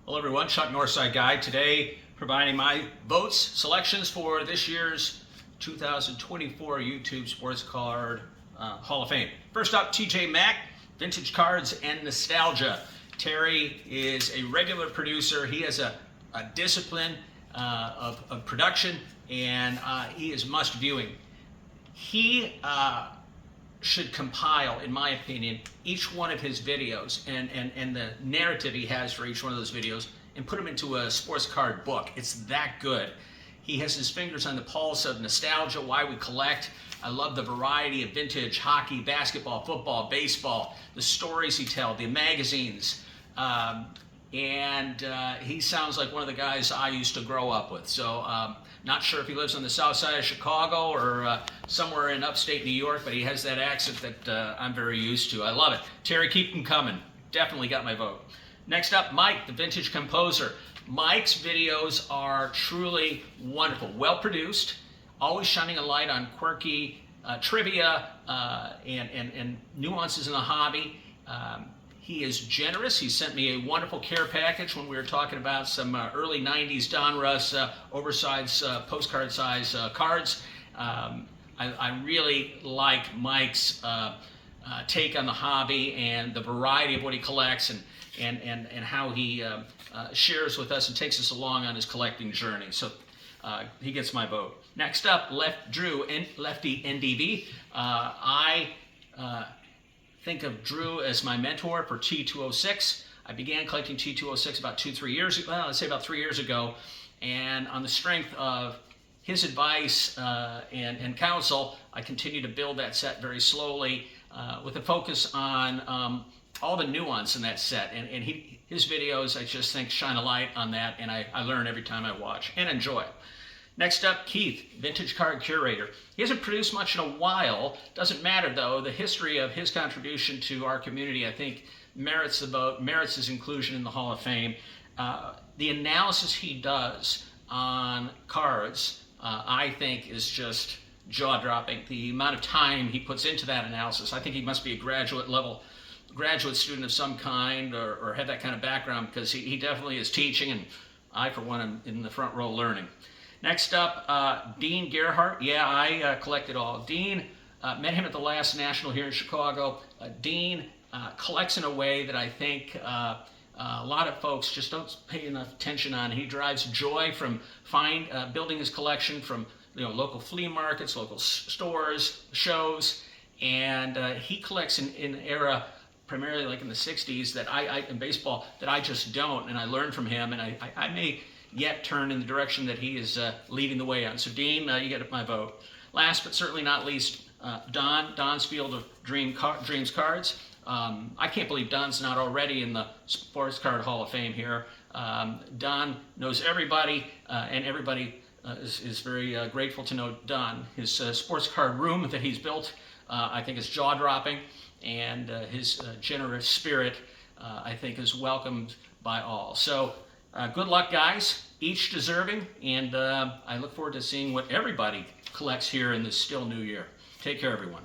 Hello everyone, Chuck Northside Guy. Today providing my votes, selections for this year's 2024 YouTube Sports Card Hall of Fame. First up, TJMAC, Vintage Cards and Nostalgia. Terry is a regular producer. He has a discipline of production, and he is must viewing. He should compile, in my opinion, each one of his videos and the narrative he has for each one of those videos and put them into a sports card book. It's that good. He has his fingers on the pulse of nostalgia, why we collect. I love the variety of vintage hockey, basketball, football, baseball, the stories he tells, the magazines. He sounds like one of the guys I used to grow up with. So not sure if he lives on the south side of Chicago or somewhere in upstate New York, but he has that accent that I'm very used to. I love it. Terry, keep them coming. Definitely got my vote. Next up, Mike, the vintage composer. Mike's videos are truly wonderful, well produced, always shining a light on quirky trivia and nuances in the hobby. He is generous. He sent me a wonderful care package when we were talking about some early 90s Don Russ oversized postcard size cards. I really like Mike's take on the hobby and the variety of what he collects and how he shares with us and takes us along on his collecting journey. So he gets my vote. Next up, Leftyndv. I think of Drew as my mentor for T206. I began collecting T206 about 3 years ago, well, let's say about 3 years ago, and on the strength of his advice and counsel, I continue to build that set very slowly with a focus on all the nuance in that set. And his videos, I just think, shine a light on that, and I learn every time I watch and enjoy. Next up, Keith, Vintage Card Curator. He hasn't produced much in a while. Doesn't matter, though. The history of his contribution to our community, I think, merits the vote, merits his inclusion in the Hall of Fame. The analysis he does on cards, I think, is just jaw-dropping. The amount of time he puts into that analysis, I think he must be a graduate student of some kind or have that kind of background, because he definitely is teaching, and I, for one, am in the front row learning. Next up, Dean Gearhart. Yeah, I collect it all. Dean, met him at the last National here in Chicago. Dean collects in a way that I think a lot of folks just don't pay enough attention on. He derives joy from building his collection from local flea markets, local stores, shows, and he collects in an era primarily like in the 60s that in baseball that I just don't, and I learned from him, and I may yet turn in the direction that he is leading the way on. So Dean, you get my vote. Last but certainly not least, Don's Field of Dreams cards. I can't believe Don's not already in the Sports Card Hall of Fame here. Don knows everybody, and everybody is very grateful to know Don. His sports card room that he's built, I think, is jaw-dropping, and his generous spirit, I think, is welcomed by all. So good luck, guys, each deserving, and I look forward to seeing what everybody collects here in this still new year. Take care, everyone.